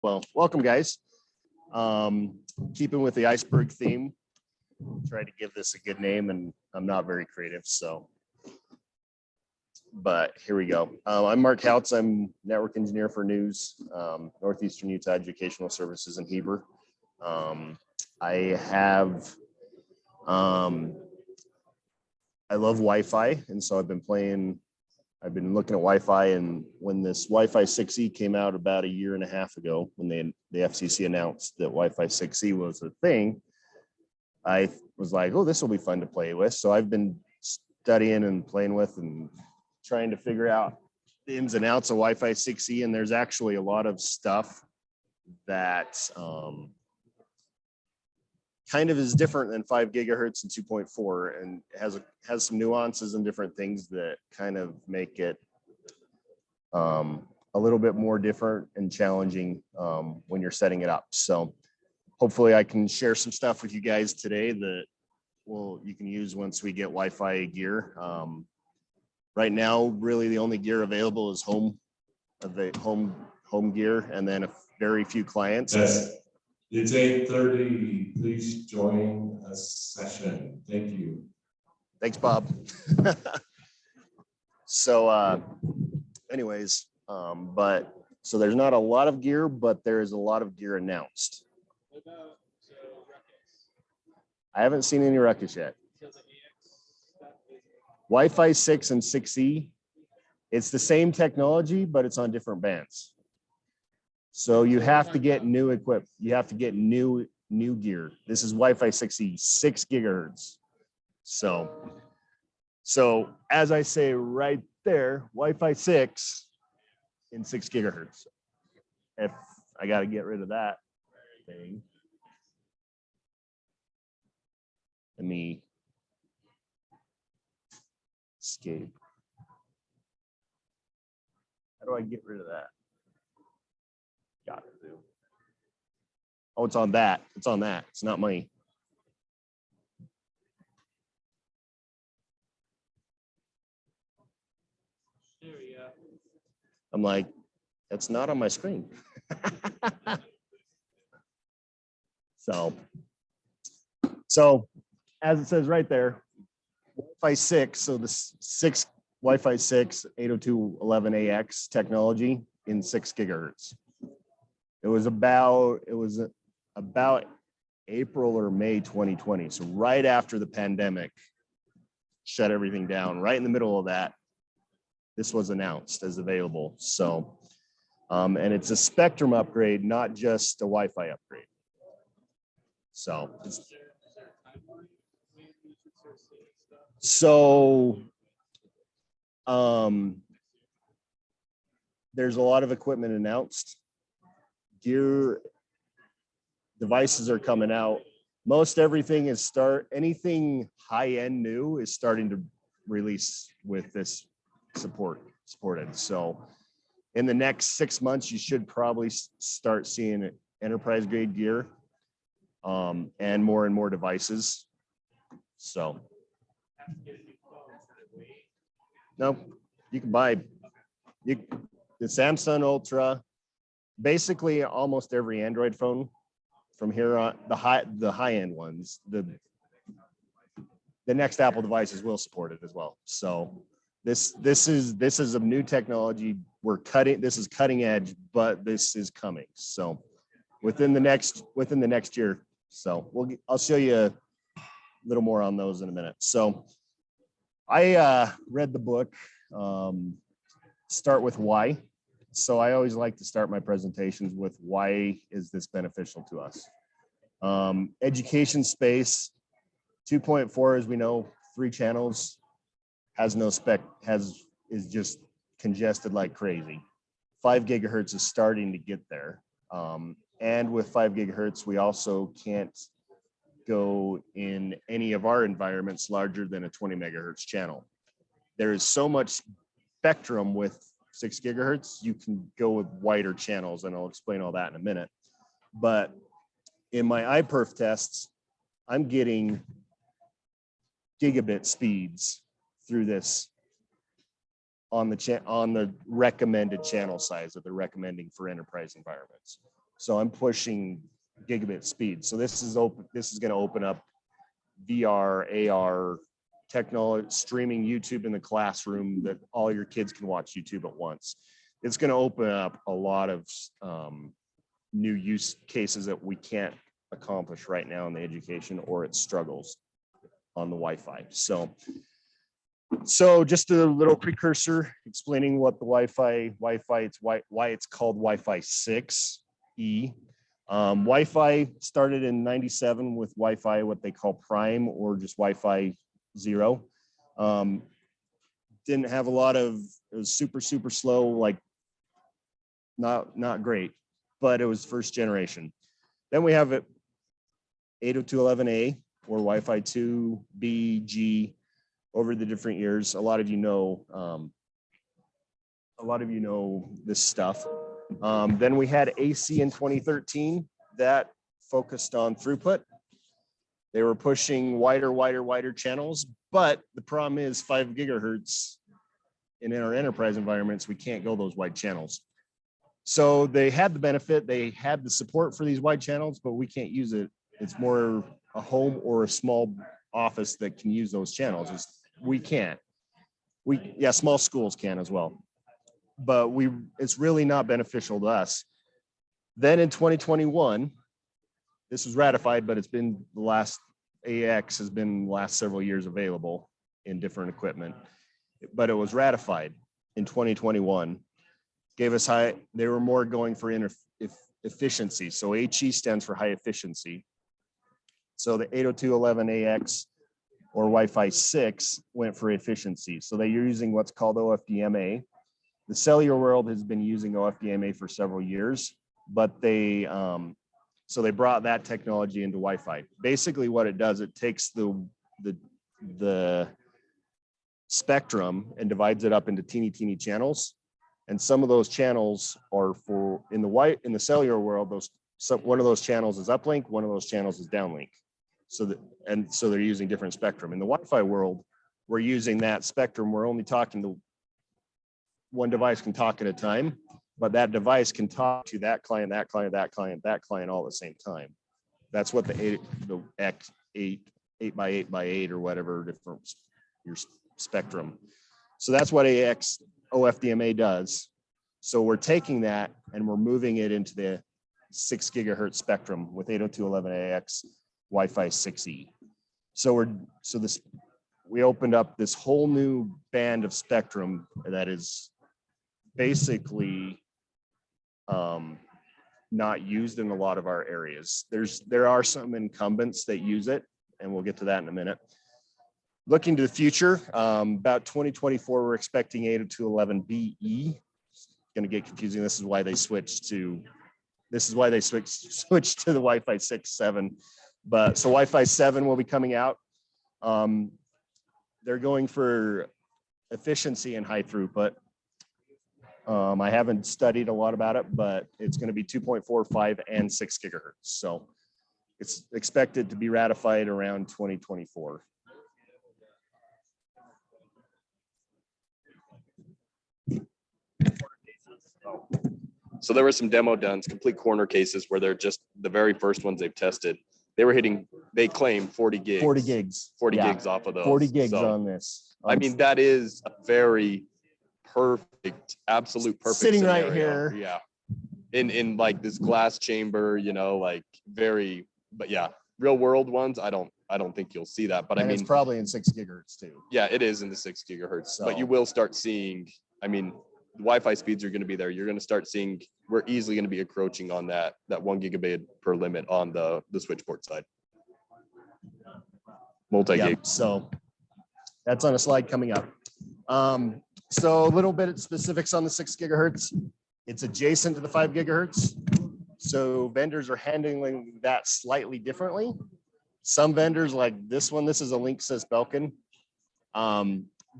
Well, welcome guys. Keeping with the iceberg theme, try to give this a good name, and I'm not very creative, but here we go. I'm Mark Houtz. I'm network engineer for News, Northeastern Utah Educational Services in Heber. I love Wi-Fi, and so I've been looking at Wi-Fi, and when this Wi-Fi 6E came out about a year and a half ago, when the FCC announced that Wi-Fi 6E was a thing, I was like, oh, this will be fun to play with. So I've been studying and playing with and trying to figure out the ins and outs of Wi-Fi 6E, and there's actually a lot of stuff that kind of is different than 5 gigahertz and 2.4, and has some nuances and different things that kind of make it a little bit more different and challenging when you're setting it up. So hopefully I can share some stuff with you guys today that you can use once we get Wi-Fi gear. Right now, really the only gear available is home gear, and then a very few clients. Yes. It's 8:30. Please join a session. Thank you. Thanks, Bob. So anyways, so there's not a lot of gear, but there is a lot of gear announced. What about Ruckus? I haven't seen any Ruckus yet. Wi-Fi 6 and 6E, it's the same technology, but it's on different bands. So you have to get new equipment. You have to get new gear. This is Wi-Fi 6E, 6 gigahertz. So as I say right there, Wi-Fi 6 in 6 gigahertz. If I got to get rid of that thing, let me escape. How do I get rid of that? Got it. Oh, it's on that. It's on that. It's not money. There we go. I'm like, that's not on my screen. So as it says right there, Wi-Fi 6. So the 6 Wi-Fi 6 802.11ax technology in 6 gigahertz. It was about April or May 2020. So right after the pandemic shut everything down, right in the middle of that, this was announced as available. So, and it's a spectrum upgrade, not just a Wi-Fi upgrade. So, there's a lot of equipment announced. Gear devices are coming out. Most everything is anything high-end new is starting to release with this supported. So in the next 6 months, you should probably start seeing enterprise grade gear and more devices. So no, you can buy the Samsung Ultra. Basically, almost every Android phone from here on, the high end ones, the next Apple devices will support it as well. So this is a new technology. This is cutting edge, but this is coming. So within the next year. So I'll show you a little more on those in a minute. So I read the book, Start with Why. So I always like to start my presentations with why is this beneficial to us? Education space, 2.4, as we know, 3 channels, has no spec, is just congested like crazy. 5 gigahertz is starting to get there. And with 5 gigahertz, we also can't go in any of our environments larger than a 20 megahertz channel. There is so much spectrum with 6 gigahertz, you can go with wider channels, and I'll explain all that in a minute. But in my iPerf tests, I'm getting gigabit speeds through this on the recommended channel size that they're recommending for enterprise environments. So I'm pushing gigabit speed. So this is open. This is going to open up VR, AR technology, streaming YouTube in the classroom that all your kids can watch YouTube at once. It's going to open up a lot of new use cases that we can't accomplish right now in the education, or it struggles on the Wi-Fi. So just a little precursor explaining what the Wi-Fi, it's why it's called Wi-Fi 6E. Wi-Fi started in 97 with Wi-Fi, what they call prime, or just Wi-Fi 0. Didn't have a lot of, it was super slow, like not great, but it was first generation. Then we have it 802.11a or Wi-Fi 2B, G over the different years. A lot of you know this stuff. Then we had AC in 2013 that focused on throughput. They were pushing wider channels, but the problem is 5 gigahertz in our enterprise environments, we can't go those wide channels. So they had the benefit, they had the support for these wide channels, but we can't use it. It's more a home or a small office that can use those channels. We can't. Yeah, small schools can as well, but it's really not beneficial to us. Then in 2021, this was ratified, but it's been the last, AX has been the last several years available in different equipment, but it was ratified in 2021. Gave us high, they were more going for efficiency. So HE stands for high efficiency. So the 802.11ax or Wi-Fi 6 went for efficiency. So they're using what's called OFDMA. The cellular world has been using OFDMA for several years, but so they brought that technology into Wi-Fi. Basically what it does, it takes the spectrum and divides it up into teeny channels. And some of those channels are for, in the cellular world, one of those channels is uplink, one of those channels is downlink. So they're using different spectrum. In the Wi-Fi world, we're using that spectrum. We're only talking to one device can talk at a time, but that device can talk to that client, that client, that client, that client all at the same time. That's what the 8x8 or whatever different your spectrum. So that's what AX OFDMA does. So we're taking that and we're moving it into the 6 gigahertz spectrum with 802.11ax Wi-Fi 6E. We opened up this whole new band of spectrum that is basically not used in a lot of our areas. There are some incumbents that use it, and we'll get to that in a minute. Looking to the future, about 2024, we're expecting 802.11be. It's going to get confusing. This is why they switched to the Wi-Fi 6, 7. But so Wi-Fi 7 will be coming out. They're going for efficiency and high throughput. I haven't studied a lot about it, but it's going to be 2.45 and 6 gigahertz. So it's expected to be ratified around 2024. So there were some demo duns, complete corner cases where they're just the very first ones they've tested. They were hitting, they claim 40 gigs. 40 gigs. 40 yeah. gigs off of those. 40 gigs so, on this. I mean, that is a very perfect, absolute perfect sitting scenario. right here. Yeah. In like this glass chamber, you know, like very, but yeah, real world ones, I don't think you'll see that. But And I mean, it's probably in 6 gigahertz too. yeah, it is in the 6 gigahertz. So, but you will start seeing, I mean, the Wi-Fi speeds are going to be there. You're going to start seeing, we're easily going to be encroaching on that 1 gigabit per limit on the switch port side. Multi-gig. yeah, so that's on a slide coming up. So a little bit of specifics on the 6 gigahertz. It's adjacent to the 5 gigahertz. So vendors are handling that slightly differently. Some vendors like this one, this is a Linksys Belkin.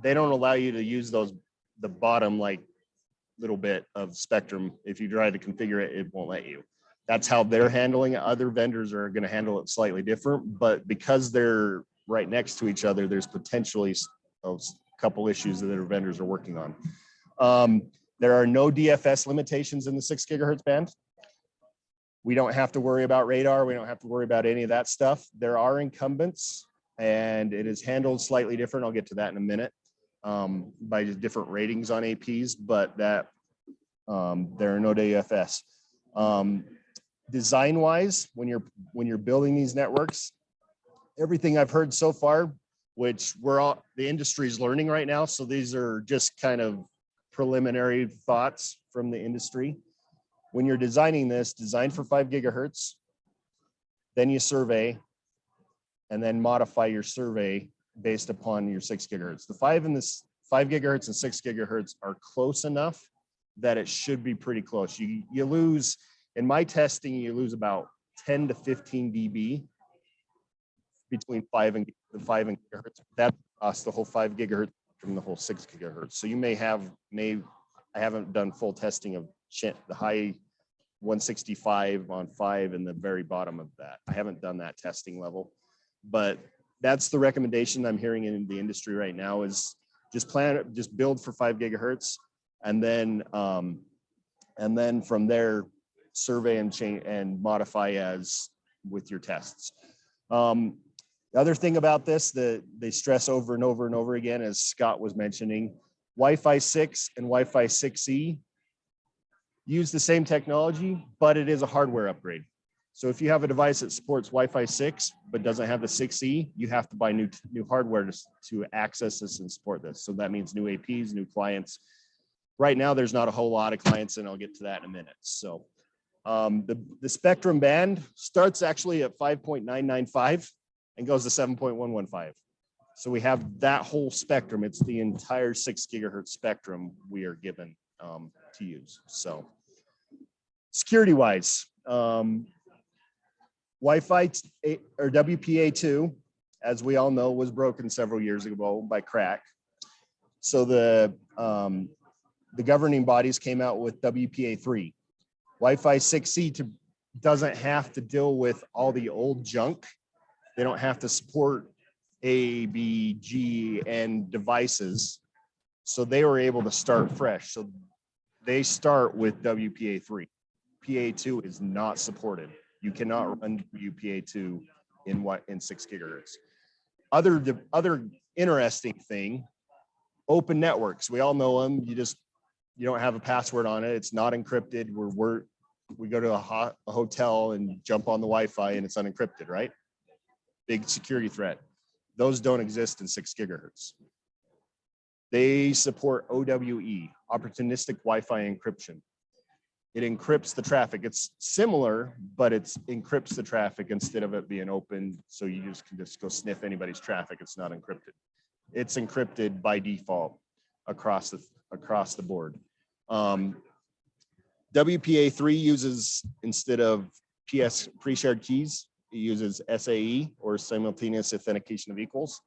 They don't allow you to use the bottom like little bit of spectrum. If you try to configure it, it won't let you. That's how they're handling it. Other vendors are going to handle it slightly different, but because they're right next to each other, there's potentially a couple issues that our vendors are working on. There are no DFS limitations in the 6 gigahertz band. We don't have to worry about radar. We don't have to worry about any of that stuff. There are incumbents, and it is handled slightly different. I'll get to that in a minute, by just different ratings on APs, but that there are no DFS. Design wise, when you're building these networks, everything I've heard so far, which the industry is learning right now. So these are just kind of preliminary thoughts from the industry. When you're designing this, design for 5 gigahertz, then you survey, and then modify your survey based upon your 6 gigahertz. The 5 gigahertz and 6 gigahertz are close enough that it should be pretty close. You lose, in my testing, you lose about 10 to 15 dB between 5 and gigahertz. That's across the whole 5 gigahertz from the whole 6 gigahertz. So you may I haven't done full testing of the high 165 on 5 and the very bottom of that. I haven't done that testing level, but that's the recommendation I'm hearing in the industry right now is just build for 5 gigahertz, and then from there survey and change and modify as with your tests. The other thing about this that they stress over and over and over again, as Scott was mentioning, Wi-Fi 6 and Wi-Fi 6E use the same technology, but it is a hardware upgrade. So if you have a device that supports Wi-Fi 6 but doesn't have the 6E, you have to buy new hardware to access this and support this. So that means new APs, new clients. Right now, there's not a whole lot of clients, and I'll get to that in a minute. So the spectrum band starts actually at 5.995 and goes to 7.115. So we have that whole spectrum. It's the entire 6 gigahertz spectrum we are given to use. So security wise, Wi-Fi or WPA2, as we all know, was broken several years ago by crack. So the governing bodies came out with WPA3. Wi-Fi 6E doesn't have to deal with all the old junk. They don't have to support A, B, G, and devices. So they were able to start fresh. So they start with WPA3. PA2 is not supported. You cannot run WPA2 in 6 gigahertz. Other interesting thing, open networks. We all know them. You don't have a password on it. It's not encrypted. We go to a hotel and jump on the Wi-Fi and it's unencrypted, right? Big security threat. Those don't exist in 6 gigahertz. They support OWE, opportunistic Wi-Fi encryption. It encrypts the traffic. It's similar, but it encrypts the traffic instead of it being open. So you can just go sniff anybody's traffic. It's not encrypted. It's encrypted by default across the board. WPA3 uses, instead of pre-shared keys, it uses SAE, or simultaneous authentication of equals.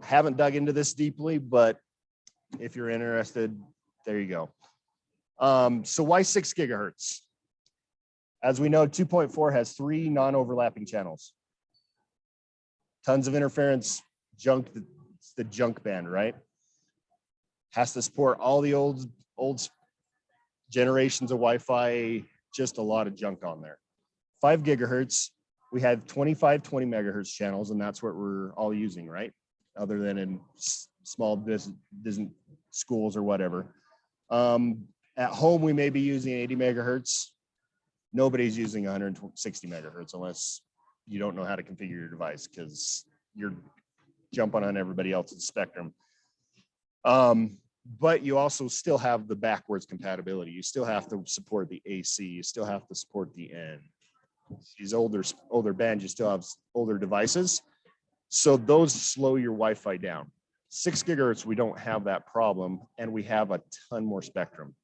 Haven't dug into this deeply, but if you're interested, there you go. So why 6 gigahertz? As we know, 2.4 has 3 non-overlapping channels. Tons of interference, it's the junk band, right? Has to support all the old generations of Wi-Fi, just a lot of junk on there. 5 gigahertz, we had 25, 20 megahertz channels, and that's what we're all using, right? Other than in small business schools or whatever. At home, we may be using 80 megahertz. Nobody's using 160 megahertz unless you don't know how to configure your device, because you're jumping on everybody else's spectrum. But you also still have the backwards compatibility. You still have to support the AC. You still have to support the N. These older bands, you still have older devices. So those slow your Wi-Fi down. 6 gigahertz, we don't have that problem, and we have a ton more spectrum.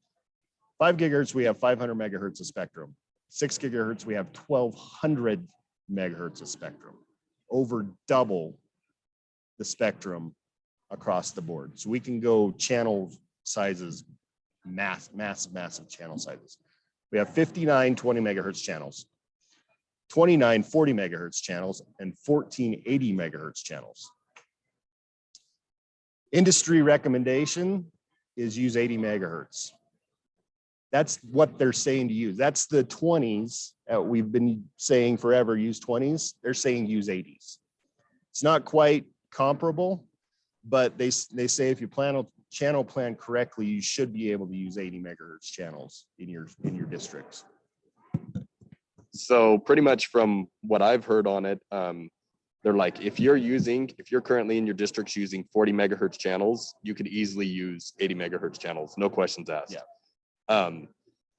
5 gigahertz, we have 500 megahertz of spectrum. 6 gigahertz, we have 1200 megahertz of spectrum, over double the spectrum across the board. So we can go channel sizes, massive channel sizes. We have 59 20 megahertz channels, 29 40 megahertz channels, and 14 80 megahertz channels. Industry recommendation is use 80 megahertz. That's what they're saying to use. That's the 20s. We've been saying forever, use 20s. They're saying use 80s. It's not quite comparable, but they say if you channel plan correctly, you should be able to use 80 megahertz channels in your districts. So pretty much from what I've heard on it, they're like, if you're currently in your districts using 40 megahertz channels, you could easily use 80 megahertz channels, no questions asked. Yeah.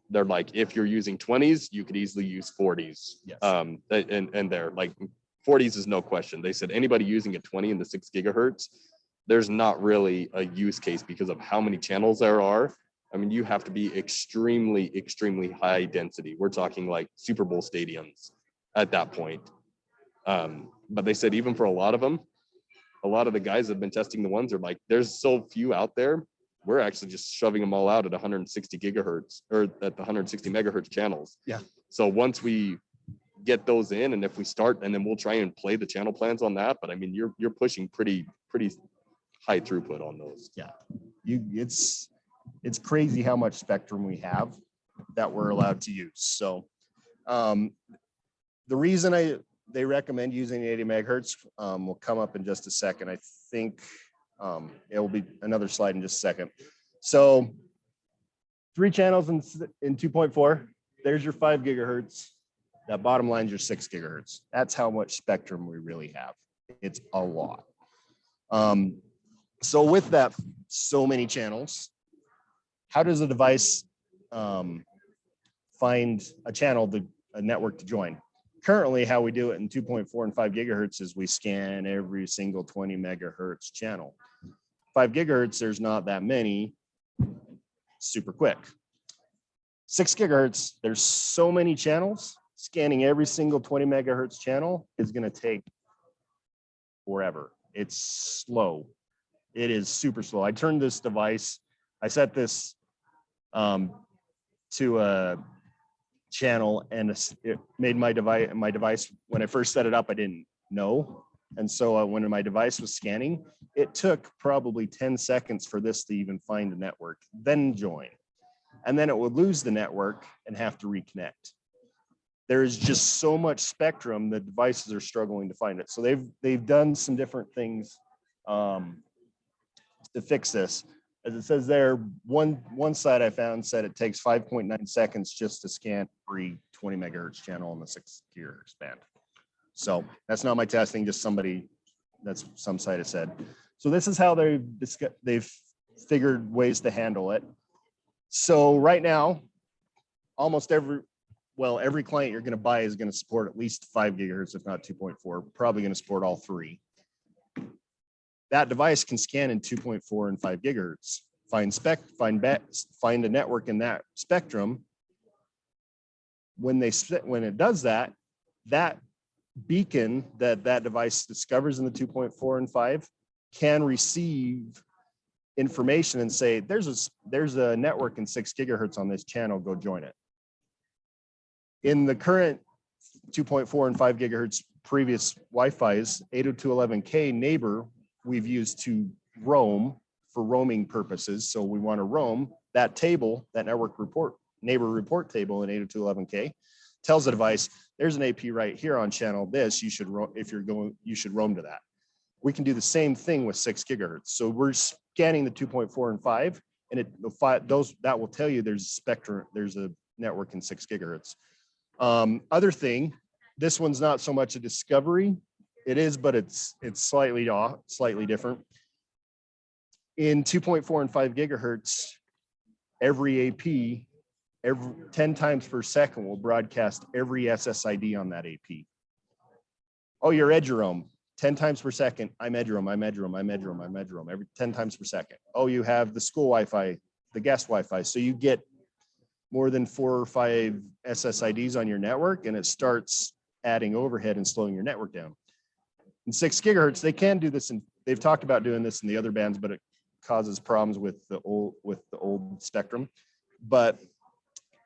They're like, if you're using 20s, you could easily use 40s. Yes. And they're like, 40s is no question. They said anybody using a 20 in the 6 gigahertz, there's not really a use case because of how many channels there are. I mean, you have to be extremely, extremely high density. We're talking like Super Bowl stadiums at that point. But they said even for a lot of them, a lot of the guys that have been testing the ones are like, there's so few out there. We're actually just shoving them all out at 160 gigahertz or at the 160 megahertz channels. Yeah. So once we get those in, and if we start, and then we'll try and play the channel plans on that. But I mean, you're pushing pretty high throughput on those. Yeah. It's crazy how much spectrum we have that we're allowed to use. So the reason they recommend using 80 megahertz will come up in just a second. I think it will be another slide in just a second. So 3 channels in 2.4, there's your 5 gigahertz. That bottom line is your 6 gigahertz. That's how much spectrum we really have. It's a lot. So with that, so many channels, how does a device find a channel, a network to join? Currently, how we do it in 2.4 and 5 gigahertz is we scan every single 20 megahertz channel. 5 gigahertz, there's not that many, super quick. 6 gigahertz, there's so many channels, scanning every single 20 megahertz channel is going to take forever. It's slow. It is super slow. I turned this device, I set this to a channel, and it made my device, when I first set it up, I didn't know. And so when my device was scanning, it took probably 10 seconds for this to even find a network, then join. And then it would lose the network and have to reconnect. There is just so much spectrum that devices are struggling to find it. So they've done some different things to fix this. As it says there, one site I found said it takes 5.9 seconds just to scan every 20 megahertz channel on the 6 gigahertz band. So that's not my testing, just that's some site has said. So this is how they've figured ways to handle it. So right now, almost every client you're going to buy is going to support at least 5 gigahertz, if not 2.4, probably going to support all 3. That device can scan in 2.4 and 5 gigahertz, find a network in that spectrum. When it does that, that beacon that device discovers in the 2.4 and 5 can receive information and say, there's a network in 6 gigahertz on this channel, go join it. In the current 2.4 and 5 gigahertz previous Wi-Fi's, 802.11k neighbor we've used to roam for roaming purposes. So we want to roam that table, that neighbor report table in 802.11k tells the device, there's an AP right here on channel this, you should roam to that. We can do the same thing with 6 gigahertz. So we're scanning the 2.4 and 5, and that will tell you there's a network in 6 gigahertz. Other thing, this one's not so much a discovery. It is, but it's slightly different. In 2.4 and 5 gigahertz, every AP, every 10 times per second will broadcast every SSID on that AP. Oh, you're Eduroam, 10 times per second. I'm Eduroam, every 10 times per second. Oh, you have the school Wi-Fi, the guest Wi-Fi. So you get more than 4 or 5 SSIDs on your network, and it starts adding overhead and slowing your network down. In 6 gigahertz, they can do this, and they've talked about doing this in the other bands, but it causes problems with the old spectrum. But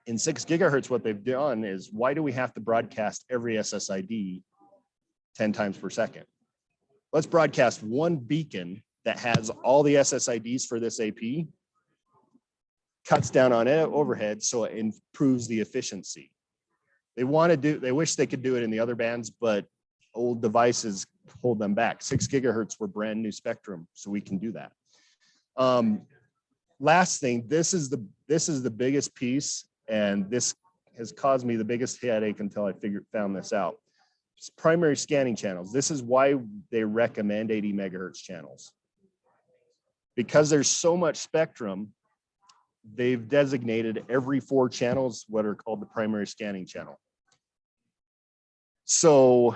in 6 gigahertz, what they've done is, why do we have to broadcast every SSID 10 times per second? Let's broadcast one beacon that has all the SSIDs for this AP. cuts down on overhead, so it improves the efficiency. They wish they could do it in the other bands, but old devices hold them back. 6 gigahertz were brand new spectrum, so we can do that. Last thing, this is the biggest piece, and this has caused me the biggest headache until I found this out. It's primary scanning channels. This is why they recommend 80 megahertz channels. Because there's so much spectrum, they've designated every 4 channels what are called the primary scanning channel. So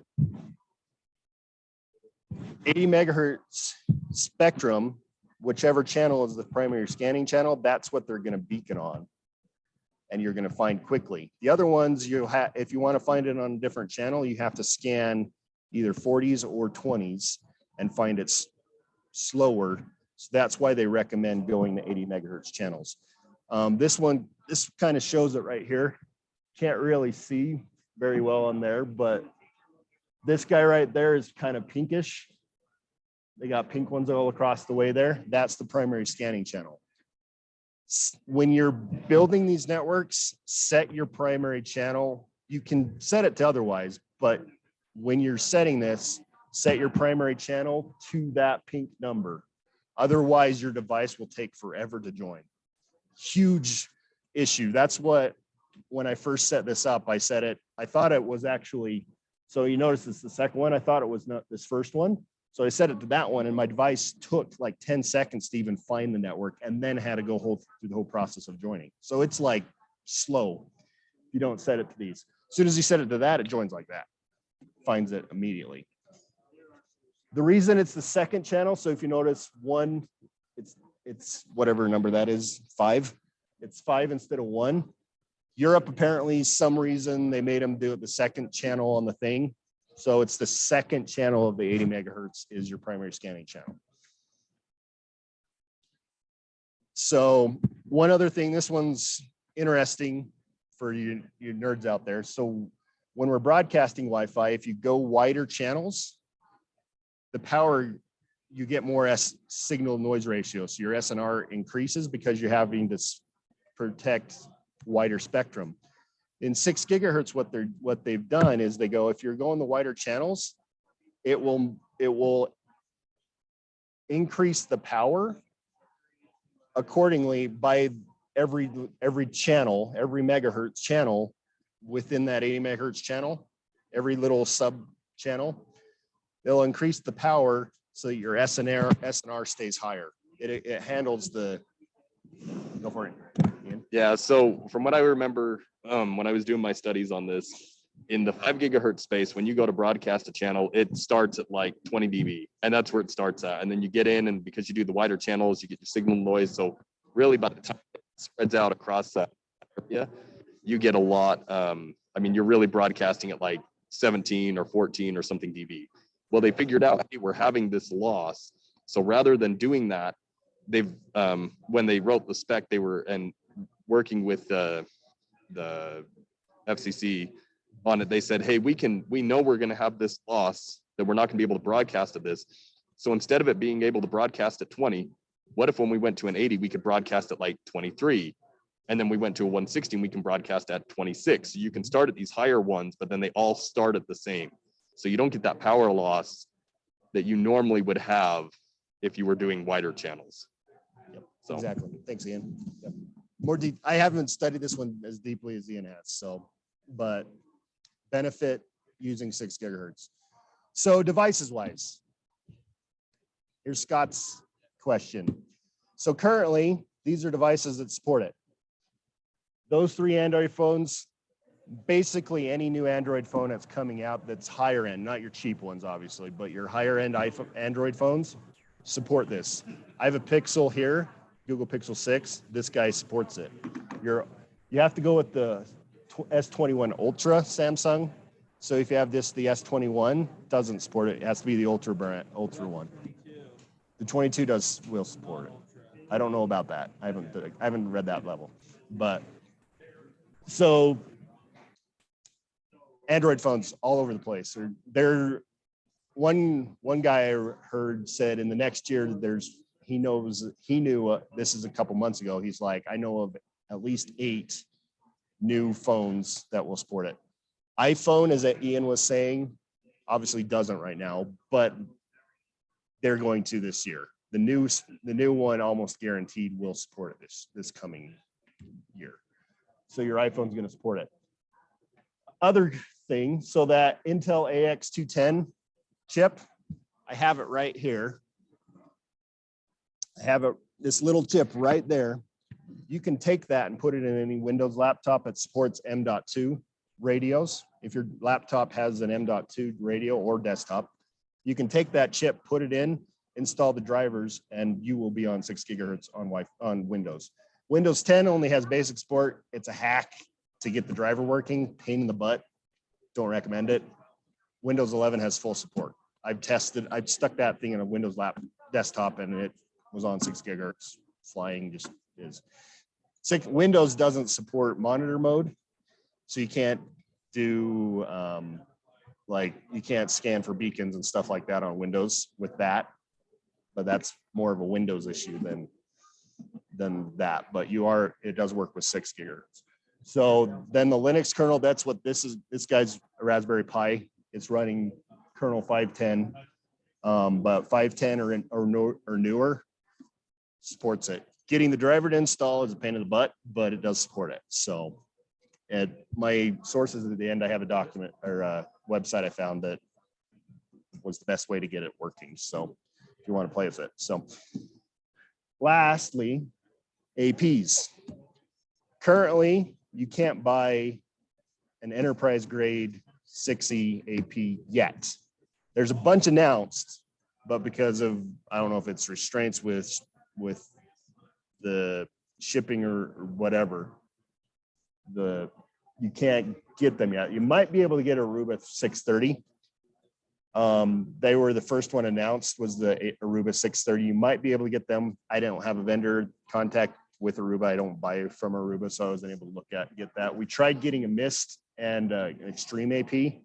80 megahertz spectrum, whichever channel is the primary scanning channel, that's what they're going to beacon on, and you're going to find quickly. The other ones, if you want to find it on a different channel, you have to scan either 40s or 20s and find it slower. So that's why they recommend going to 80 megahertz channels. This kind of shows it right here. Can't really see very well on there, but this guy right there is kind of pinkish. They got pink ones all across the way there. That's the primary scanning channel. When you're building these networks, set your primary channel. You can set it to otherwise, but when you're setting this, set your primary channel to that pink number. Otherwise, your device will take forever to join. Huge issue. That's what, when I first set this up, I thought it was actually, so you notice it's the second one. I thought it was not this first one. So I set it to that one, and my device took like 10 seconds to even find the network, and then had to go through the whole process of joining. So it's like slow if you don't set it to these. As soon as you set it to that, it joins like that, finds it immediately. The reason it's the second channel, so if you notice one, it's whatever number that is, 5. It's 5 instead of 1. Europe, apparently, some reason they made them do it the second channel on the thing. So it's the second channel of the 80 megahertz is your primary scanning channel. So one other thing, this one's interesting for you nerds out there. So when we're broadcasting Wi-Fi, if you go wider channels, the power, you get more signal noise ratio. So your SNR increases because you're having to protect wider spectrum. In 6 gigahertz, what they've done is they go, if you're going the wider channels, it will increase the power accordingly by every channel, every megahertz channel within that 80 megahertz channel, every little sub channel, they'll increase the power so that your SNR stays higher. It handles the, go for it, Ian. Yeah, so from what I remember, when I was doing my studies on this, in the 5 gigahertz space, when you go to broadcast a channel, it starts at like 20 dB, and that's where it starts at. And then you get in, and because you do the wider channels, you get your signal noise. So really, by the time it spreads out across that area, you get a lot. I mean, you're really broadcasting at like 17 or 14 or something dB. Well, they figured out, hey, we're having this loss. So rather than doing that, they've when they wrote the spec, they were working with the FCC on it. They said, hey, we know we're going to have this loss that we're not going to be able to broadcast at this. So instead of it being able to broadcast at 20, what if when we went to an 80, we could broadcast at like 23? And then we went to a 160, and we can broadcast at 26. So you can start at these higher ones, but then they all start at the same. So you don't get that power loss that you normally would have if you were doing wider channels. Yep, so. Exactly. Thanks, Ian. Yep. More deep. I haven't studied this one as deeply as Ian has. So, but benefit using 6 gigahertz. So devices wise, here's Scott's question. So currently, these are devices that support it. Those 3 Android phones, basically any new Android phone that's coming out that's higher end, not your cheap ones, obviously, but your higher end Android phones support this. I have a Pixel here, Google Pixel 6. This guy supports it. You have to go with the S21 Ultra Samsung. So if you have the S21, doesn't support it. It has to be the Ultra one. The 22 will support it. I don't know about that. I haven't read that level, but so Android phones all over the place. They're one guy I heard said in the next year he knew this is a couple months ago. He's like, I know of at least 8 new phones that will support it. iPhone, as Ian was saying, obviously doesn't right now, but they're going to this year. The new one almost guaranteed will support it this coming year. So your iPhone's going to support it. Other thing, so that Intel AX210 chip, I have it right here. I have this little chip right there. You can take that and put it in any Windows laptop that supports M.2 radios. If your laptop has an M.2 radio or desktop, you can take that chip, put it in, install the drivers, and you will be on 6 gigahertz on Windows. Windows 10 only has basic support. It's a hack to get the driver working, pain in the butt. Don't recommend it. Windows 11 has full support. I've stuck that thing in a Windows desktop and it was on 6 gigahertz. Flying just is. Windows doesn't support monitor mode, so you can't do like you can't scan for beacons and stuff like that on Windows with that. But that's more of a Windows issue than that. But it does work with 6 gigahertz. So then the Linux kernel, that's what this is. This guy's a Raspberry Pi. It's running kernel 510, but 510 or newer supports it. Getting the driver to install is a pain in the butt, but it does support it. So at my sources at the end, I have a document or a website I found that was the best way to get it working. So if you want to play with it. So lastly, APs. Currently, you can't buy an enterprise grade 6E AP yet. There's a bunch announced, but because of, I don't know if it's restraints with the shipping or whatever, you can't get them yet. You might be able to get Aruba 630. They were the first one announced was the Aruba 630. You might be able to get them. I don't have a vendor contact with Aruba. I don't buy from Aruba, so I wasn't able to get that. We tried getting a Mist and an Extreme AP.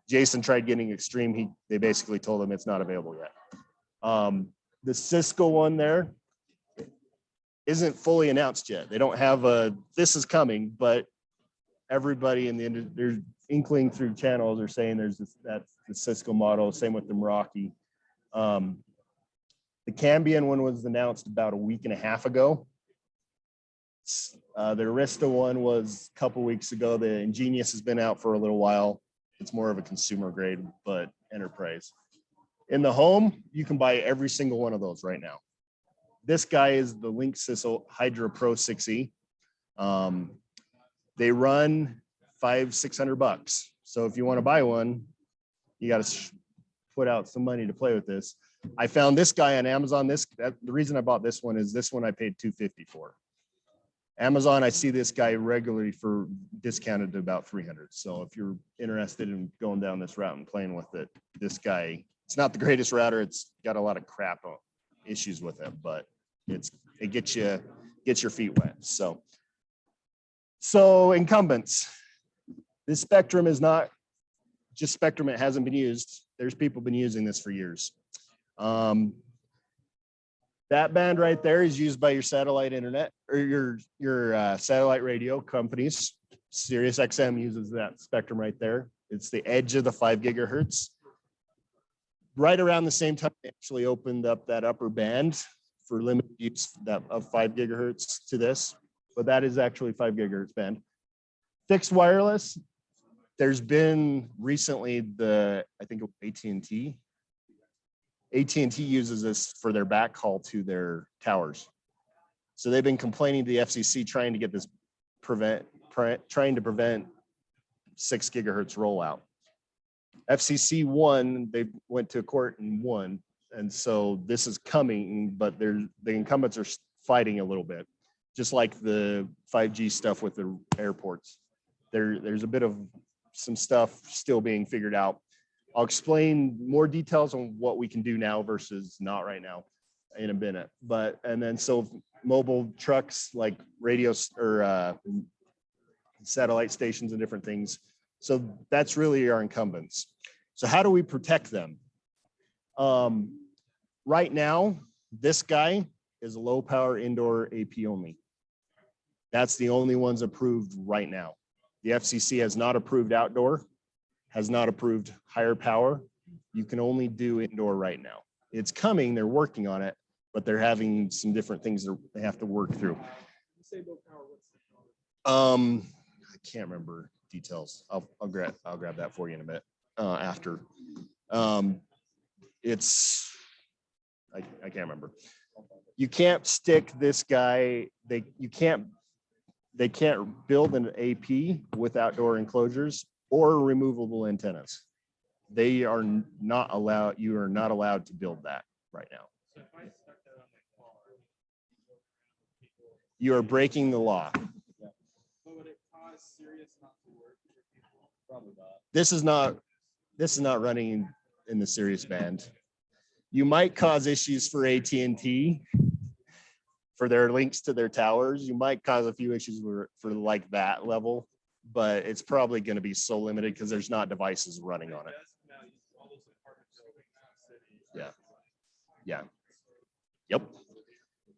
Jason tried getting Extreme. They basically told him it's not available yet. The Cisco one there isn't fully announced yet. They don't have this is coming, but everybody in the industry, there's inkling through channels are saying that's the Cisco model. Same with the Meraki. The Cambian one was announced about a week and a half ago. The Arista one was a couple weeks ago. The Ingenious has been out for a little while. It's more of a consumer grade, but enterprise. In the home, you can buy every single one of those right now. This guy is the Linksys Hydra Pro 6E. They run $500-600. So if you want to buy one, you got to put out some money to play with this. I found this guy on Amazon. The reason I bought this one is this one I paid $250 for. Amazon, I see this guy regularly for discounted to about $300. So if you're interested in going down this route and playing with it, this guy, it's not the greatest router. It's got a lot of crap issues with it, but it gets your feet wet. So incumbents, this spectrum is not just spectrum. It hasn't been used. There's people been using this for years. That band right there is used by your satellite internet or your satellite radio companies. Sirius XM uses that spectrum right there. It's the edge of the 5 gigahertz. Right around the same time, they actually opened up that upper band for limited use of 5 gigahertz to this, but that is actually 5 gigahertz band. Fixed wireless, there's been recently I think AT&T uses this for their backhaul to their towers. So they've been complaining to the FCC trying to get this trying to prevent 6 gigahertz rollout. FCC won, they went to court and won. And so this is coming, but the incumbents are fighting a little bit, just like the 5G stuff with the airports. There's a bit of some stuff still being figured out. I'll explain more details on what we can do now versus not right now in a minute. And then so mobile trucks like radios or satellite stations and different things. So that's really our incumbents. So how do we protect them? Right now, This guy is a low power indoor AP only. That's the only ones approved right now. The FCC has not approved outdoor, has not approved higher power. You can only do indoor right now. It's coming, they're working on it, but they're having some different things that they have to work through. I can't remember details. I'll grab that for you in a bit after. It's I can't remember. You can't stick this guy. They can't build an AP with outdoor enclosures or removable antennas. They are not allowed. You are not allowed to build that right now. So if I stuck that on my car, You are breaking the law. but would it cause serious not to work for people? Probably not. This is not running in the Sirius band. You might cause issues for AT&T for their links to their towers. You might cause a few issues for like that level, but it's probably going to be so limited because there's not devices running on it. Yeah. Yep.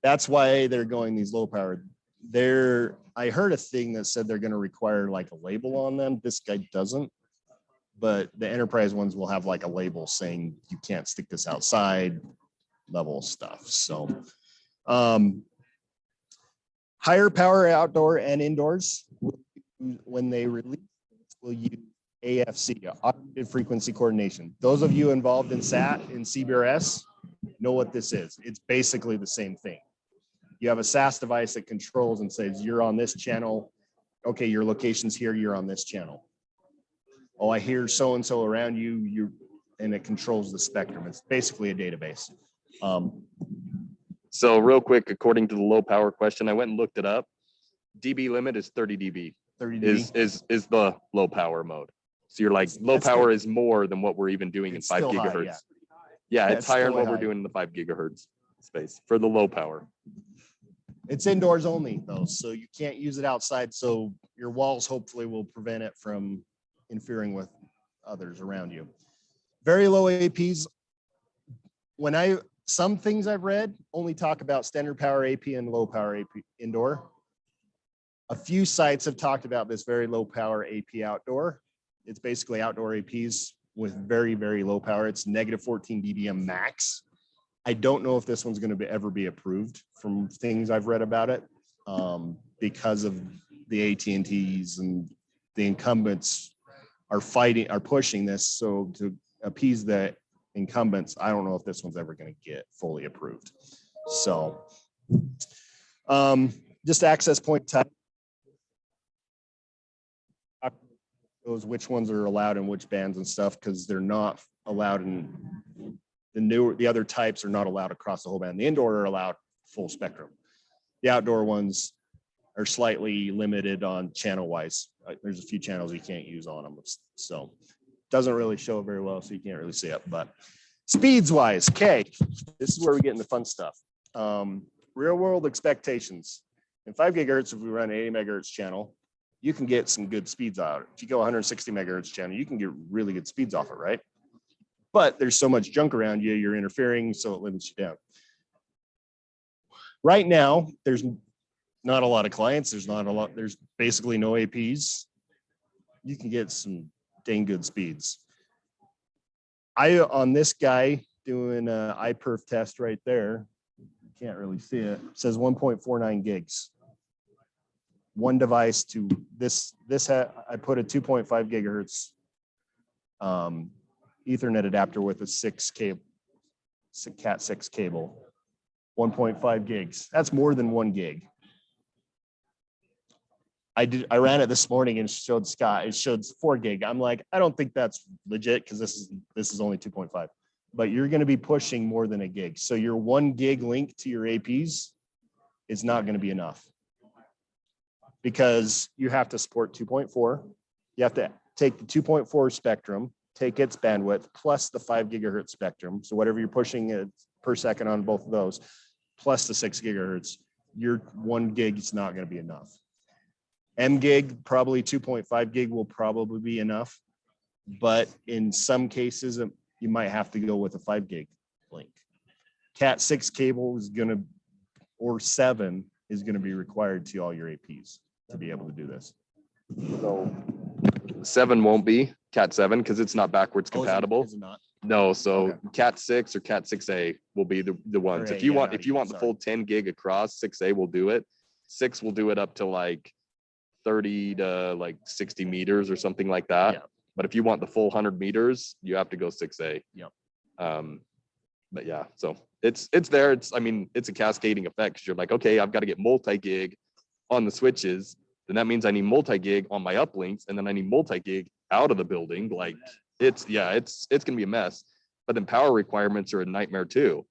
That's why they're going these low powered. I heard a thing that said they're going to require like a label on them. This guy doesn't, but the enterprise ones will have like a label saying you can't stick this outside level stuff. So higher power outdoor and indoors, when they release, will use AFC, automated frequency coordination. Those of you involved in SAT and CBRS know what this is. It's basically the same thing. You have a SAS device that controls and says, you're on this channel. Okay, your location's here, you're on this channel. Oh, I hear so-and-so around you, and it controls the spectrum. It's basically a database. So real quick, according to the low power question, I went and looked it up. DB limit is 30 dB. 30 dB. Is the low power mode. So you're like, low That's power good. is more than what we're even doing It's in 5 still high, gigahertz. yeah. Yeah, Yeah, it's higher than still what we're high. doing in the 5 gigahertz space for the low power. It's indoors only though, so you can't use it outside. So your walls hopefully will prevent it from interfering with others around you. Very low APs. Some things I've read only talk about standard power AP and low power AP indoor. A few sites have talked about this very low power AP outdoor. It's basically outdoor APs with very, very low power. It's negative 14 dBm max. I don't know if this one's going to ever be approved from things I've read about it because of the AT&Ts and the incumbents are pushing this. So to appease the incumbents, I don't know if this one's ever going to get fully approved. So just access point type. Those which ones are allowed in which bands and stuff, because they're not allowed in the other types are not allowed across the whole band. The indoor are allowed full spectrum. The outdoor ones are slightly limited on channel wise. There's a few channels you can't use on them. So doesn't really show very well, so you can't really see it. But speeds wise, okay, this is where we get into fun stuff. Real world expectations. In 5 gigahertz, if we run an 80 megahertz channel, you can get some good speeds out. If you go 160 megahertz channel, you can get really good speeds off it, right? But there's so much junk around you, you're interfering, so it limits you down. Right now, there's not a lot of clients. There's basically no APs. You can get some dang good speeds. On this guy doing an iPerf test right there, you can't really see it, says 1.49 gigs. One device to this I put a 2.5 gigahertz Ethernet adapter with a Cat 6 cable, 1.5 gigs. That's more than 1 gig. I ran it this morning and showed Scott, it showed 4 gig. I'm like, I don't think that's legit because this is only 2.5, but you're going to be pushing more than a gig. So your 1 gig link to your APs is not going to be enough because you have to support 2.4. You have to take the 2.4 spectrum, take its bandwidth plus the 5 gigahertz spectrum. So whatever you're pushing per second on both of those, plus the 6 gigahertz, your 1 gig is not going to be enough. M gig, probably 2.5 gig will probably be enough. But in some cases, you might have to go with a 5 gig link. Cat 6 cable is going to, or 7 is going to be required to all your APs to be able to do this. So 7 won't be Cat 7 because it's not backwards Oh, compatible. is it not? No, so Okay. Cat 6 or Cat 6A will be the ones. Or If you A, yeah, want, not if you E, want the sorry. full 10 gig across, 6A will do it. 6 will do it up to like 30 to like 60 meters or something like that. Yeah. But if you want the full 100 meters, you have to go 6A. Yep. But yeah, so it's there. I mean, it's a cascading effect because you're like, okay, I've got to get multi-gig on the switches. Then that means I need multi-gig on my uplinks, and then I need multi-gig out of the building. Like it's gonna be a mess. But then power requirements are a nightmare too,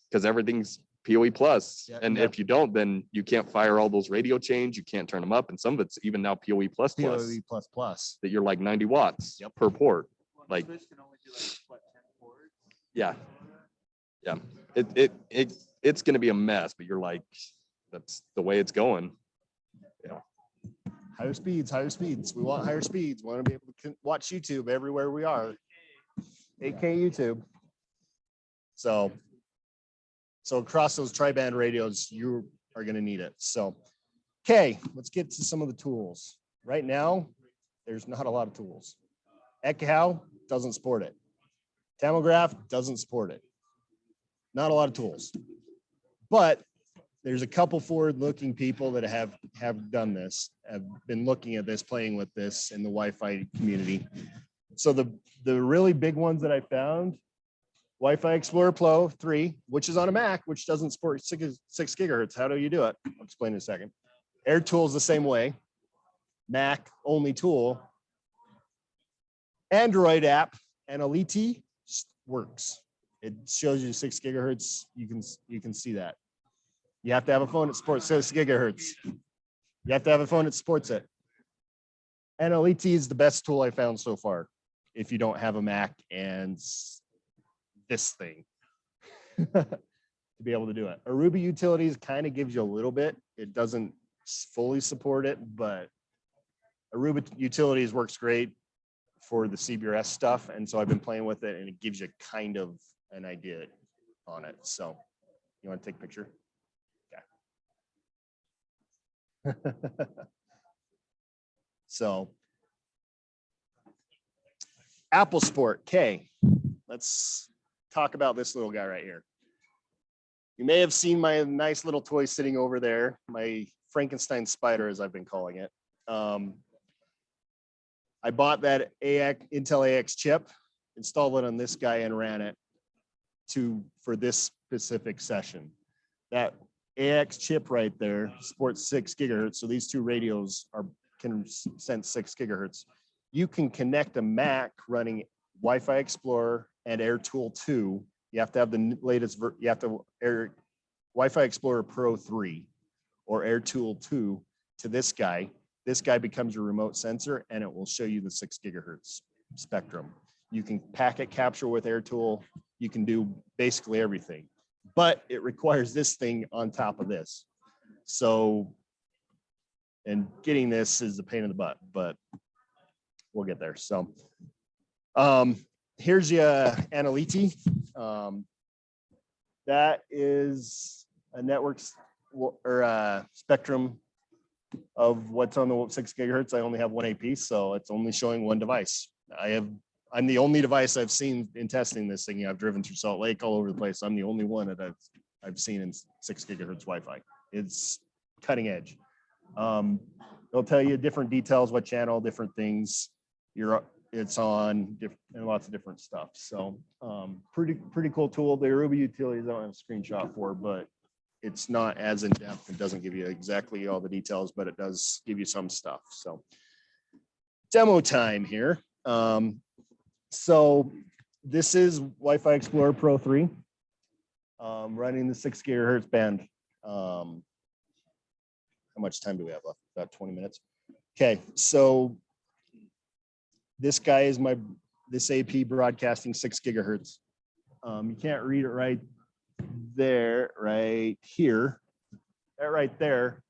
because everything's PoE plus. Yeah, And yeah. if you don't, then you can't fire all those radio chains. You can't turn them up, and some of it's even now PoE plus PoE plus plus. that you're like 90 watts Yep. per port. One Like- switch can only do like what, 10 ports? Yeah. It's gonna be a mess, but you're like, that's the way it's going. Higher speeds, higher speeds. We want higher speeds. We want to be able to watch YouTube everywhere we are. 8K YouTube. So across those tri-band radios, you are going to need it. So, okay, let's get to some of the tools. Right now, there's not a lot of tools. Ekahau doesn't support it. Tamograph doesn't support it. Not a lot of tools. But there's a couple forward-looking people that have done this, have been looking at this, playing with this in the Wi-Fi community. So the really big ones that I found, Wi-Fi Explorer Pro 3, which is on a Mac, which doesn't support 6 gigahertz. How do you do it? I'll explain in a second. AirTool is the same way. Mac only tool. Android app, Analiti works. It shows you 6 gigahertz. You can see that. You have to have a phone that supports 6 gigahertz. You have to have a phone that supports it. Analiti is the best tool I found so far. If you don't have a Mac and this thing to be able to do it. Aruba Utilities kind of gives you a little bit. It doesn't fully support it, but Aruba Utilities works great for the CBRS stuff. And so I've been playing with it and it gives you kind of an idea on it. So you want to take a picture? Okay. So Apple Sport K. Let's talk about this little guy right here. You may have seen my nice little toy sitting over there, my Frankenstein spider, as I've been calling it. I bought that Intel AX chip, installed it on this guy, and ran it for this specific session. That AX chip right there supports 6 gigahertz. So these two radios can sense 6 gigahertz. You can connect a Mac running Wi-Fi Explorer and AirTool 2. You have to have the latest, Wi-Fi Explorer Pro 3 or AirTool 2 to this guy. This guy becomes your remote sensor and it will show you the 6 gigahertz spectrum. You can packet capture with AirTool. You can do basically everything, but it requires this thing on top of this. So, and getting this is a pain in the butt, but we'll get there. So, here's your Analiti. That is a network or a spectrum of what's on the 6 gigahertz. I only have one AP, so it's only showing one device. I'm the only device I've seen in testing this thing. I've driven through Salt Lake all over the place. I'm the only one that I've seen in 6 gigahertz Wi-Fi. It's cutting edge. They'll tell you different details, what channel, different things it's on, and lots of different stuff. So pretty cool tool. The Aruba Utilities I don't have a screenshot for, but it's not as in depth. It doesn't give you exactly all the details, but it does give you some stuff. So demo time here. So this is Wi-Fi Explorer Pro 3 running the 6 gigahertz band. How much time do we have left? About 20 minutes. Okay, so this guy is this AP broadcasting 6 gigahertz. You can't read it right there, right here. That right there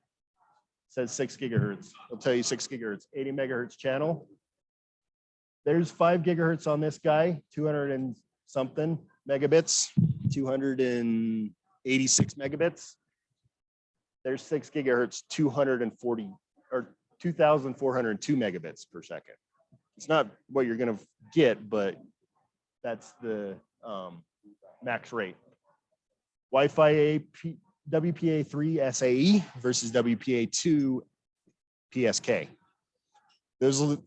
says 6 gigahertz. It'll tell you 6 gigahertz, 80 megahertz channel. There's 5 gigahertz on this guy, 200 and something megabits. 286 megabits. There's 6 gigahertz, 240 or 2,402 megabits per second. It's not what you're going to get, but that's the max rate. Wi-Fi WPA3 SAE versus WPA2 PSK.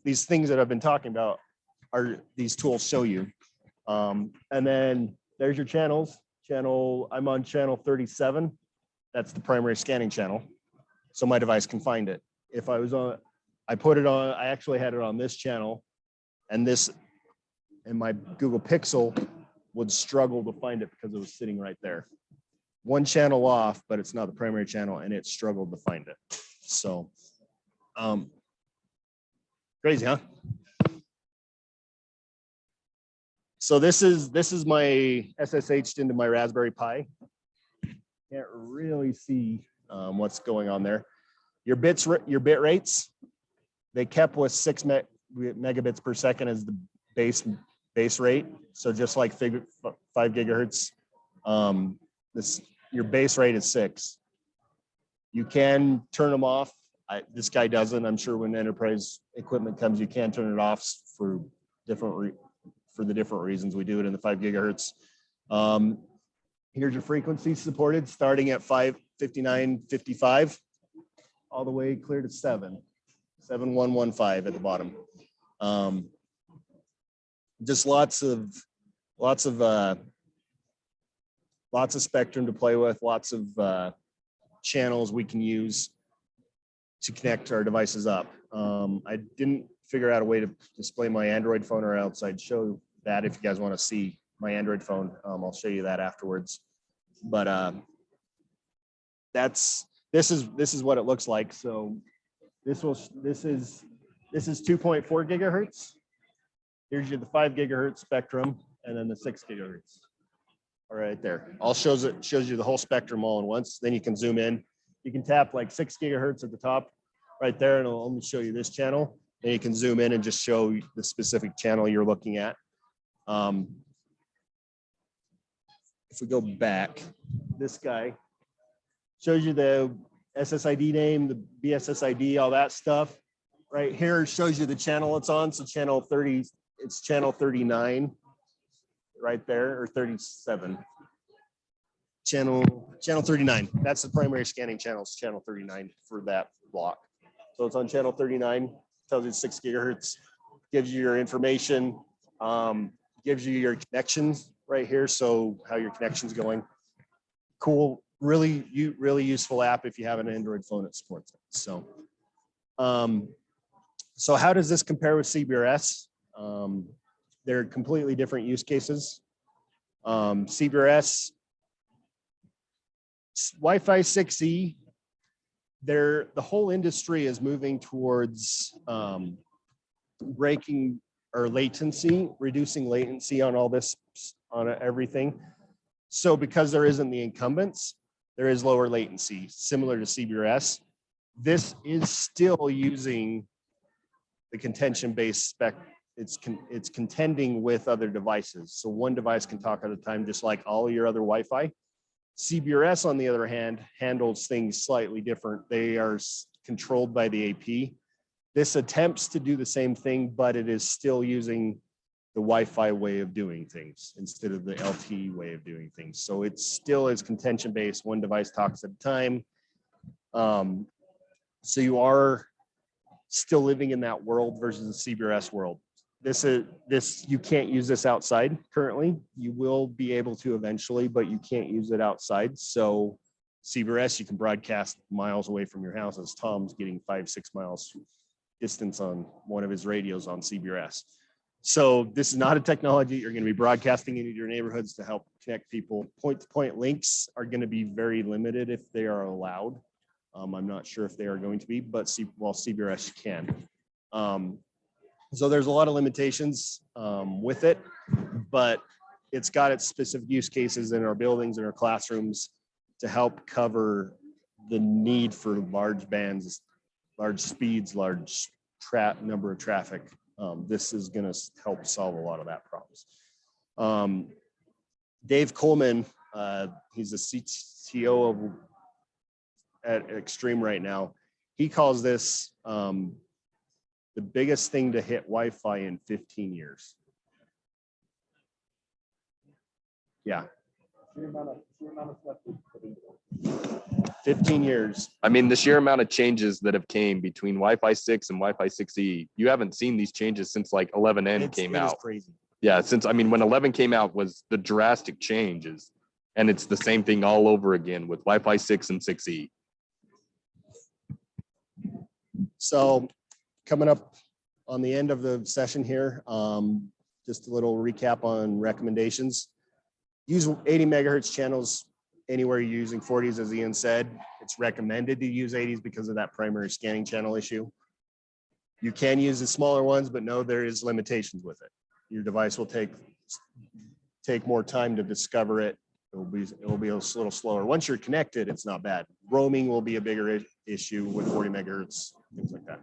These things that I've been talking about are these tools show you. And then there's your channels. I'm on channel 37. That's the primary scanning channel. So my device can find it. If I was on, I actually had it on this channel, and my Google Pixel would struggle to find it because it was sitting right there. One channel off, but it's not the primary channel, and it struggled to find it. So, crazy, huh? So this is my SSH'd into my Raspberry Pi. Can't really see what's going on there. Your bit rates, they kept with 6 megabits per second as the base rate. So just like 5 gigahertz, your base rate is 6. You can turn them off. This guy doesn't. I'm sure when enterprise equipment comes, you can turn it off for the different reasons. We do it in the 5 gigahertz. Here's your frequency supported, starting at 559.55 all the way clear to 7.115 at the bottom. Just lots of spectrum to play with, lots of channels we can use to connect our devices up. I didn't figure out a way to display my Android phone, or else I'd show that if you guys want to see my Android phone. I'll show you that afterwards. But this is what it looks like. So this is 2.4 gigahertz. Here's the 5 gigahertz spectrum, and then the 6 gigahertz. All right there. All shows you the whole spectrum all in once. Then you can zoom in. You can tap like 6 gigahertz at the top right there, and it'll only show you this channel. Then you can zoom in and just show the specific channel you're looking at. If we go back, this guy shows you the SSID name, the BSSID, all that stuff. Right here shows you the channel it's on. So channel 30, it's channel 39 right there, or 37. Channel 39. That's the primary scanning channel. It's channel 39 for that block. So it's on channel 39, tells you 6 gigahertz, gives you your information, gives you your connections right here. So how your connection's going. Cool, really useful app if you have an Android phone that supports it. So, so how does this compare with CBRS? They're completely different use cases. CBRS, Wi-Fi 6E, the whole industry is moving towards breaking or reducing latency on all this, on everything. So because there isn't the incumbents, there is lower latency, similar to CBRS. This is still using the contention-based spec. It's contending with other devices. So one device can talk at a time, just like all your other Wi-Fi. CBRS, on the other hand, handles things slightly different. They are controlled by the AP. This attempts to do the same thing, but it is still using the Wi-Fi way of doing things instead of the LTE way of doing things. So it still is contention-based. One device talks at a time. So you are still living in that world versus the CBRS world. You can't use this outside currently. You will be able to eventually, but you can't use it outside. So CBRS, you can broadcast miles away from your house, as Tom's getting 5-6 miles distance on one of his radios on CBRS. So this is not a technology you're going to be broadcasting into your neighborhoods to help connect people. Point-to-point links are going to be very limited if they are allowed. I'm not sure if they are going to be, but CBRS can. So there's a lot of limitations with it, but it's got its specific use cases in our buildings and our classrooms to help cover the need for large bands, large speeds, large number of traffic. This is going to help solve a lot of that problems. Dave Coleman, he's the CTO at Extreme right now. He calls this the biggest thing to hit Wi-Fi in 15 years. Yeah. 15 years. I mean, the sheer amount of changes that have came between Wi-Fi 6 and Wi-Fi 6E, you haven't seen these changes since like 11N came out. Crazy. Yeah, since, I mean, when 11 came out was the drastic changes, and it's the same thing all over again with Wi-Fi 6 and 6E. So coming up on the end of the session here, just a little recap on recommendations. Use 80 megahertz channels anywhere you're using 40s, as Ian said. It's recommended to use 80s because of that primary scanning channel issue. You can use the smaller ones, but no, there is limitations with it. Your device will take more time to discover it. It will be a little slower. Once you're connected, it's not bad. Roaming will be a bigger issue with 40 megahertz, things like that.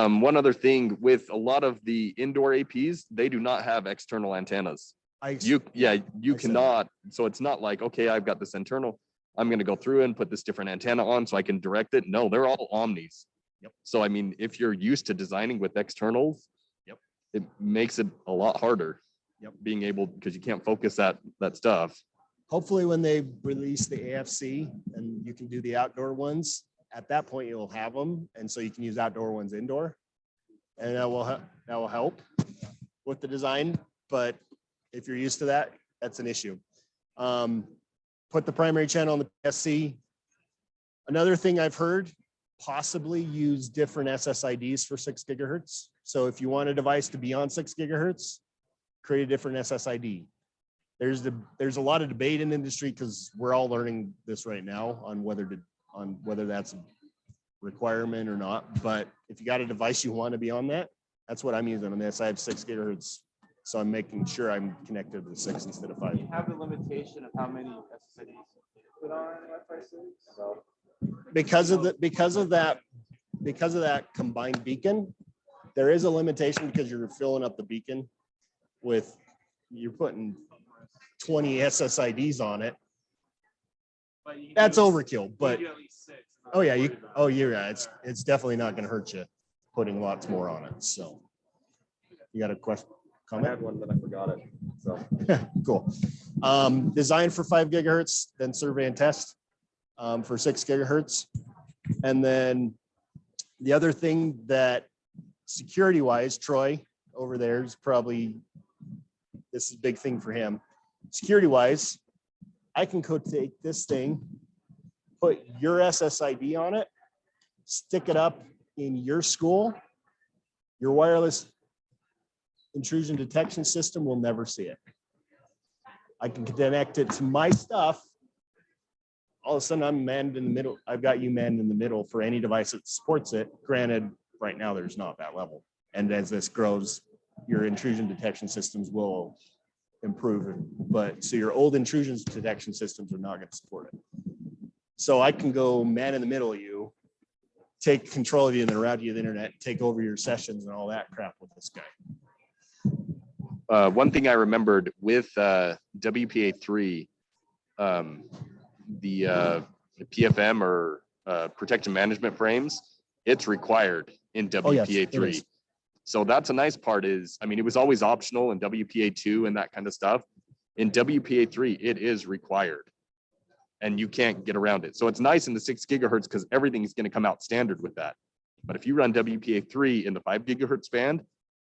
One other thing with a lot of the indoor APs, they do not have external antennas. You cannot. So it's not like, okay, I've got this internal, I'm going to go through and put this different antenna on so I can direct it. No, they're all omnis. Yep. So, I mean, if you're used to designing with externals, yep, it makes it a lot harder. Yep. Being able, because you can't focus that stuff. Hopefully when they release the AFC and you can do the outdoor ones, at that point you'll have them. And so you can use outdoor ones indoor, and that will help with the design. But if you're used to that, that's an issue. Put the primary channel on the PSC. Another thing I've heard, possibly use different SSIDs for 6 gigahertz. So if you want a device to be on 6 gigahertz, create a different SSID. There's a lot of debate in the industry because we're all learning this right now on whether that's a requirement or not. But if you got a device you want to be on that, that's what I'm using on this. I have 6 gigahertz. So I'm making sure I'm connected to 6 instead of 5. You have the limitation of how many SSIDs you put on Wi-Fi 6. So Because of that combined beacon, there is a limitation because you're filling up the beacon with, you're putting 20 SSIDs on it. but you can That's do- overkill. you But can do at least 6. not oh yeah, 40 though. it's definitely not going to hurt you putting lots more on it. So you got a question? I Comment? had one, but I forgot it. So Cool. Design for 5 gigahertz, then survey and test for 6 gigahertz. And then the other thing that security wise, Troy over there is probably, this is a big thing for him. Security wise, I can go take this thing, put your SSID on it, stick it up in your school, your wireless intrusion detection system will never see it. I can connect it to my stuff. All of a sudden I'm manned in the middle. I've got you manned in the middle for any device that supports it. Granted, right now there's not that level. And as this grows, your intrusion detection systems will improve. But so your old intrusion detection systems are not going to support it. So I can go man in the middle of you, take control of you and then route you to the internet, take over your sessions and all that crap with this guy. One thing I remembered with WPA3, the PFM or protection management frames, it's required in Oh, yes, it WPA3. is. So that's a nice part is, I mean, it was always optional in WPA2 and that kind of stuff. In WPA3, it is required and you can't get around it. So it's nice in the 6 gigahertz because everything is going to come out standard with that. But if you run WPA3 in the 5 gigahertz band,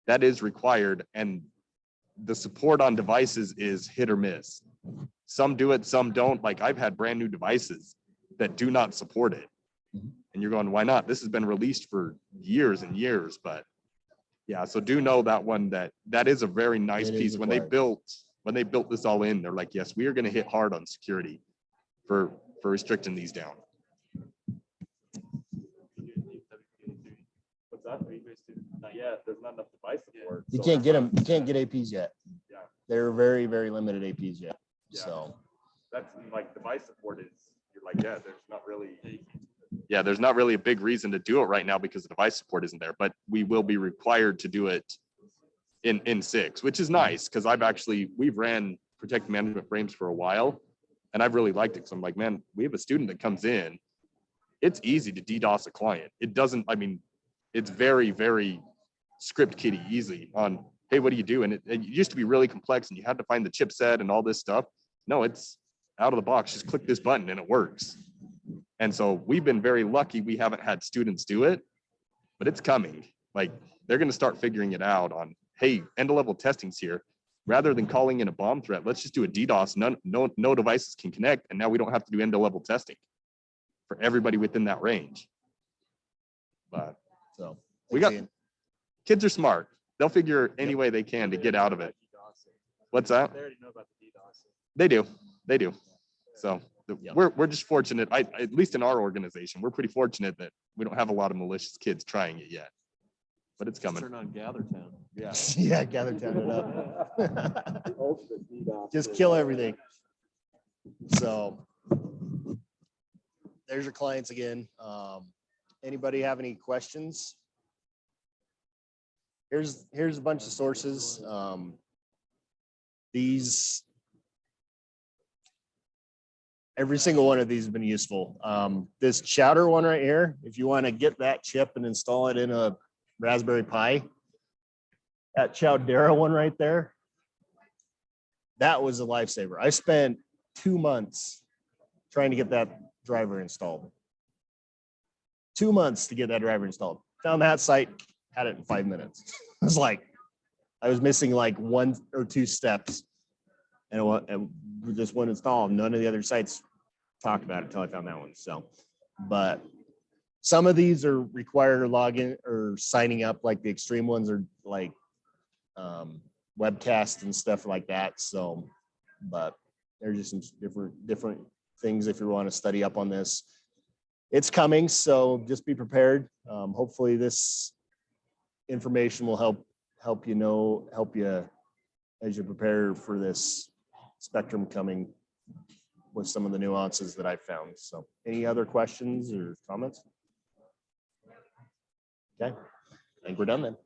that is required. And the support on devices is hit or miss. Some do it, some don't. Like I've had brand new devices that do not support it. And you're going, why not? This has been released for years and years, but yeah, so do know that one, that is a very nice It is piece. When they required. built this all in, they're like, yes, we are going to hit hard on security for restricting these down. what's that? Not yet. There's not enough device support. You So can't get them. You can't get APs yet. Yeah. They're very, very limited APs yet. Yeah. So that's like device support is. You're like, yeah, there's not really. Yeah, there's not really a big reason to do it right now because the device support isn't there, but we will be required to do it in 6, which is nice because we've ran protect management frames for a while, and I've really liked it. So I'm like, man, we have a student that comes in. It's easy to DDoS a client. It doesn't, I mean, it's very, very script kiddie easy on, hey, what do you do? And it used to be really complex and you had to find the chipset and all this stuff. No, it's out of the box. Just click this button and it works. And so we've been very lucky. We haven't had students do it, but it's coming. Like they're going to start figuring it out on, hey, end of level testing's here. Rather than calling in a bomb threat, let's just do a DDoS. No devices can connect. And now we don't have to do end of level testing for everybody within that range. But So we got, kids are smart. They'll figure any way they can to get out of it. What's that? They already know about the DDoS. They do. So we're just fortunate. At least in our organization, we're pretty fortunate that we don't have a lot of malicious kids trying it yet. But it's coming. Turn on GatherTown. Yeah. Yeah, gather town it up. Just kill everything. So there's your clients again. Anybody have any questions? Here's a bunch of sources. These, every single one of these has been useful. This Chowder one right here, if you want to get that chip and install it in a Raspberry Pi, that Chowdera one right there, that was a lifesaver. I spent 2 months trying to get that driver installed. 2 months to get that driver installed. Found that site, had it in 5 minutes. It was like, I was missing like 1 or 2 steps and just went installed. None of the other sites talked about it until I found that one. So, but some of these are required login or signing up, like the extreme ones are like webcast and stuff like that. So, but there's just some different things if you want to study up on this. It's coming, so just be prepared. Hopefully this information will help you as you prepare for this spectrum coming with some of the nuances that I found. So any other questions or comments? Okay, I think we're done then.